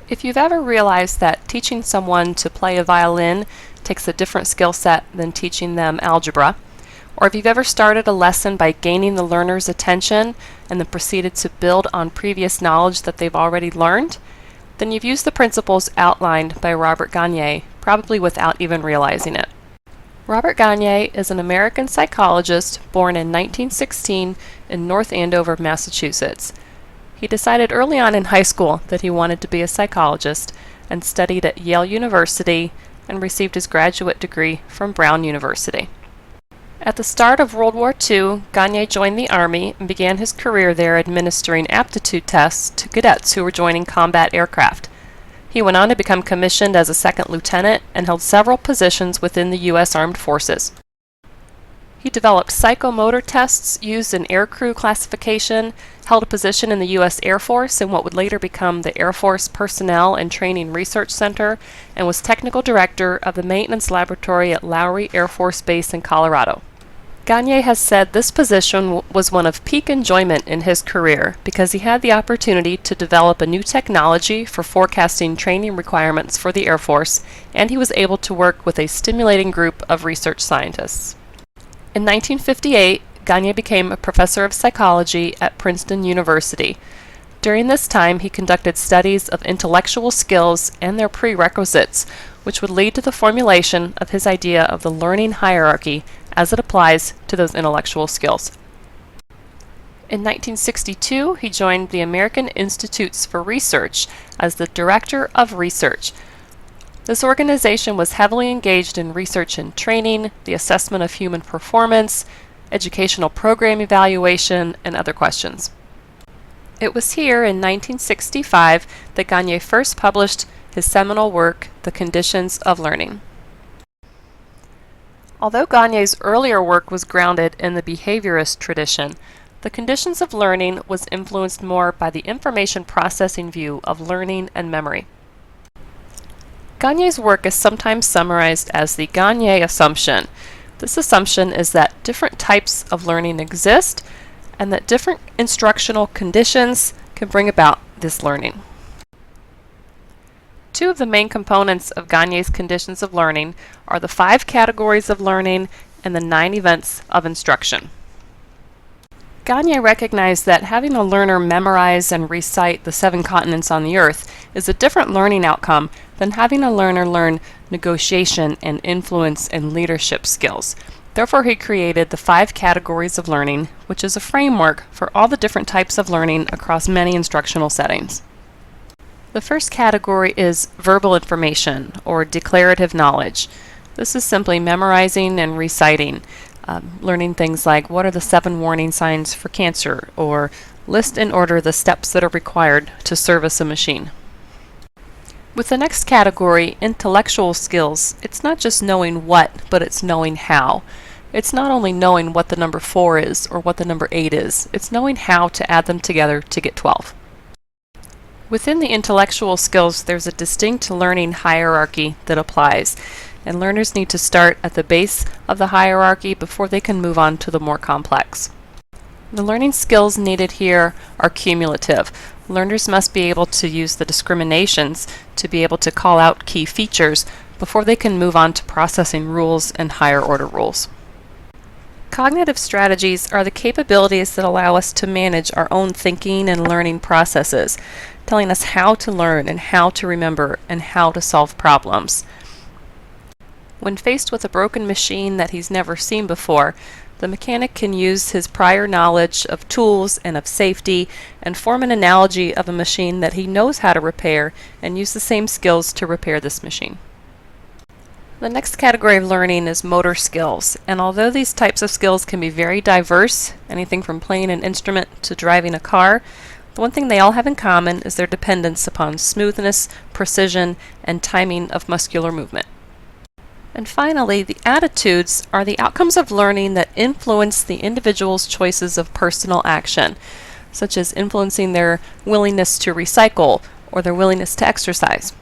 If you've ever realized that teaching someone to play a violin takes a different skill set than teaching them algebra, or if you've ever started a lesson by gaining the learner's attention and then proceeded to build on previous knowledge that they've already learned, then you've used the principles outlined by Robert Gagne, probably without even realizing it. Robert Gagne is an American psychologist born in 1916 in North Andover, Massachusetts. He decided early on in high school that he wanted to be a psychologist and studied at Yale University and received his graduate degree from Brown University. At the start of World War II, Gagne joined the Army and began his career there administering aptitude tests to cadets who were joining combat aircraft. He went on to become commissioned as a second lieutenant and held several positions within the U.S. Armed Forces. He developed psychomotor tests used in aircrew classification, held a position in the U.S. Air Force in what would later become the Air Force Personnel and Training Research Center, and was technical director of the maintenance laboratory at Lowry Air Force Base in Colorado. Gagne has said this position was one of peak enjoyment in his career because he had the opportunity to develop a new technology for forecasting training requirements for the Air Force, and he was able to work with a stimulating group of research scientists. In 1958, Gagne became a professor of psychology at Princeton University. During this time, he conducted studies of intellectual skills and their prerequisites, which would lead to the formulation of his idea of the learning hierarchy as it applies to those intellectual skills. In 1962, he joined the American Institutes for Research as the Director of Research. This organization was heavily engaged in research and training, the assessment of human performance, educational program evaluation, and other questions. It was here in 1965 that Gagne first published his seminal work, The Conditions of Learning. Although Gagne's earlier work was grounded in the behaviorist tradition, The Conditions of Learning was influenced more by the information processing view of learning and memory. Gagne's work is sometimes summarized as the Gagne assumption. This assumption is that different types of learning exist and that different instructional conditions can bring about this learning. Two of the main components of Gagne's conditions of learning are the 5 categories of learning and the 9 events of instruction. Gagne recognized that having a learner memorize and recite the 7 continents on the earth is a different learning outcome than having a learner learn negotiation and influence and leadership skills. Therefore, he created the 5 categories of learning, which is a framework for all the different types of learning across many instructional settings. The first category is verbal information, or declarative knowledge. This is simply memorizing and reciting, learning things like what are the 7 warning signs for cancer, or list in order the steps that are required to service a machine. With the next category, intellectual skills, it's not just knowing what, but it's knowing how. It's not only knowing what the number 4 is or what the number 8 is, it's knowing how to add them together to get 12. Within the intellectual skills, there's a distinct learning hierarchy that applies, and learners need to start at the base of the hierarchy before they can move on to the more complex. The learning skills needed here are cumulative. Learners must be able to use the discriminations to be able to call out key features before they can move on to processing rules and higher order rules. Cognitive strategies are the capabilities that allow us to manage our own thinking and learning processes, telling us how to learn and how to remember and how to solve problems. When faced with a broken machine that he's never seen before, the mechanic can use his prior knowledge of tools and of safety and form an analogy of a machine that he knows how to repair and use the same skills to repair this machine. The next category of learning is motor skills, and although these types of skills can be very diverse, anything from playing an instrument to driving a car, the one thing they all have in common is their dependence upon smoothness, precision, and timing of muscular movement. And finally, the attitudes are the outcomes of learning that influence the individual's choices of personal action, such as influencing their willingness to recycle or their willingness to exercise.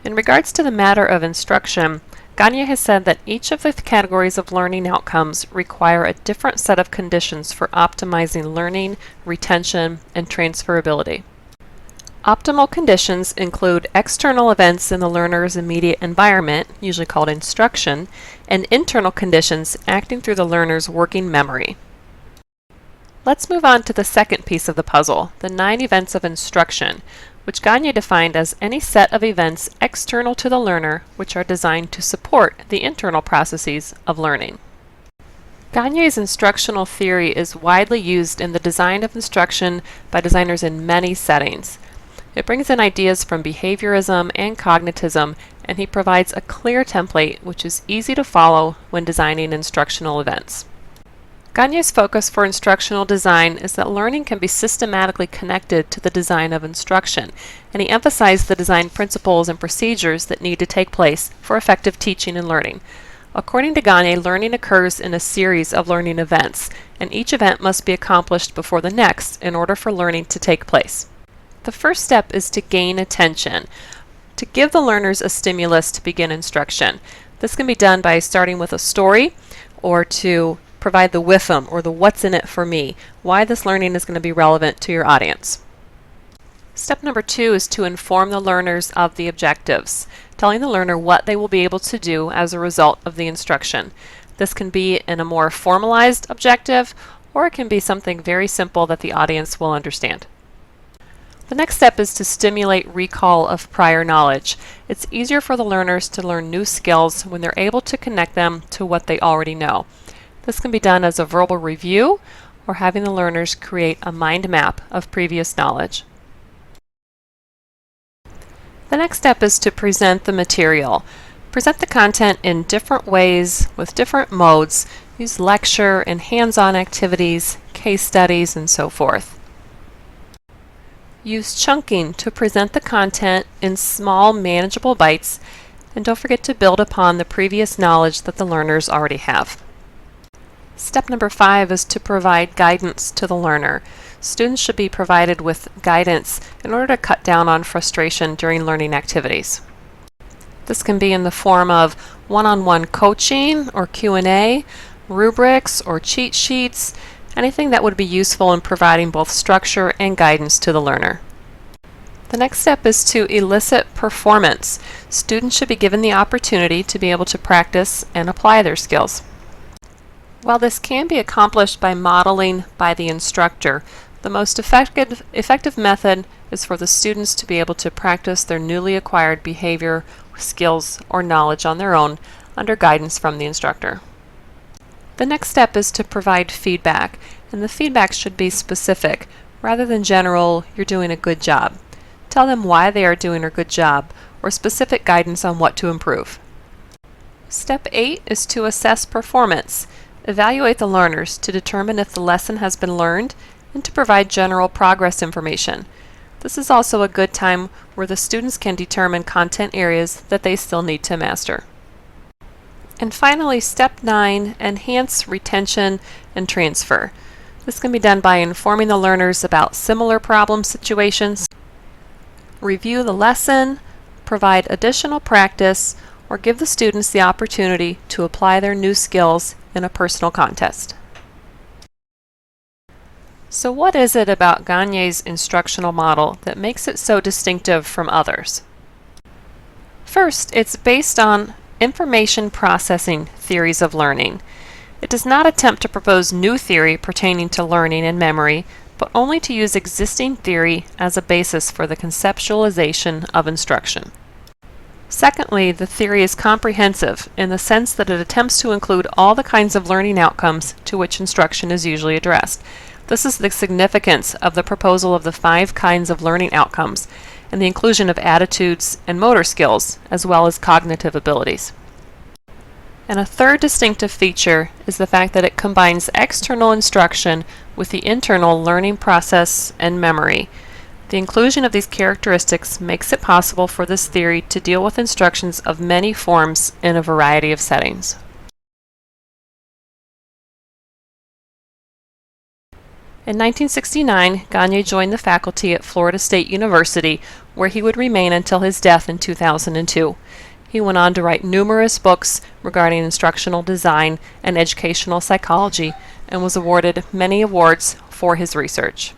In regards to the matter of instruction, Gagne has said that each of the categories of learning outcomes require a different set of conditions for optimizing learning, retention, and transferability. Optimal conditions include external events in the learner's immediate environment, usually called instruction, and internal conditions acting through the learner's working memory. Let's move on to the second piece of the puzzle, the 9 events of instruction, which Gagne defined as any set of events external to the learner which are designed to support the internal processes of learning. Gagne's instructional theory is widely used in the design of instruction by designers in many settings. It brings in ideas from behaviorism and cognitism, and he provides a clear template which is easy to follow when designing instructional events. Gagne's focus for instructional design is that learning can be systematically connected to the design of instruction, and he emphasized the design principles and procedures that need to take place for effective teaching and learning. According to Gagne, learning occurs in a series of learning events, and each event must be accomplished before the next in order for learning to take place. The first step is to gain attention, to give the learners a stimulus to begin instruction. This can be done by starting with a story, or to provide the WIFM, or the what's in it for me, why this learning is going to be relevant to your audience. Step number 2 is to inform the learners of the objectives, telling the learner what they will be able to do as a result of the instruction. This can be in a more formalized objective, or it can be something very simple that the audience will understand. The next step is to stimulate recall of prior knowledge. It's easier for the learners to learn new skills when they're able to connect them to what they already know. This can be done as a verbal review or having the learners create a mind map of previous knowledge. The next step is to present the material. Present the content in different ways with different modes. Use lecture and hands-on activities, case studies, and so forth. Use chunking to present the content in small, manageable bites, and don't forget to build upon the previous knowledge that the learners already have. Step number 5 is to provide guidance to the learner. Students should be provided with guidance in order to cut down on frustration during learning activities. This can be in the form of one-on-one coaching or Q&A, rubrics or cheat sheets, anything that would be useful in providing both structure and guidance to the learner. The next step is to elicit performance. Students should be given the opportunity to be able to practice and apply their skills. While this can be accomplished by modeling by the instructor, the most effective method is for the students to be able to practice their newly acquired behavior, skills, or knowledge on their own under guidance from the instructor. The next step is to provide feedback, and the feedback should be specific rather than general, "you're doing a good job." Tell them why they are doing a good job, or specific guidance on what to improve. Step 8 is to assess performance. Evaluate the learners to determine if the lesson has been learned and to provide general progress information. This is also a good time where the students can determine content areas that they still need to master. And finally, step 9, enhance retention and transfer. This can be done by informing the learners about similar problem situations, review the lesson, provide additional practice, or give the students the opportunity to apply their new skills in a personal contest. So what is it about Gagne's instructional model that makes it so distinctive from others? First, it's based on information processing theories of learning. It does not attempt to propose new theory pertaining to learning and memory, but only to use existing theory as a basis for the conceptualization of instruction. Secondly, the theory is comprehensive in the sense that it attempts to include all the kinds of learning outcomes to which instruction is usually addressed. This is the significance of the proposal of the 5 kinds of learning outcomes and the inclusion of attitudes and motor skills, as well as cognitive abilities. And a third distinctive feature is the fact that it combines external instruction with the internal learning process and memory. The inclusion of these characteristics makes it possible for this theory to deal with instructions of many forms in a variety of settings. In 1969, Gagne joined the faculty at Florida State University, where he would remain until his death in 2002. He went on to write numerous books regarding instructional design and educational psychology, and was awarded many awards for his research.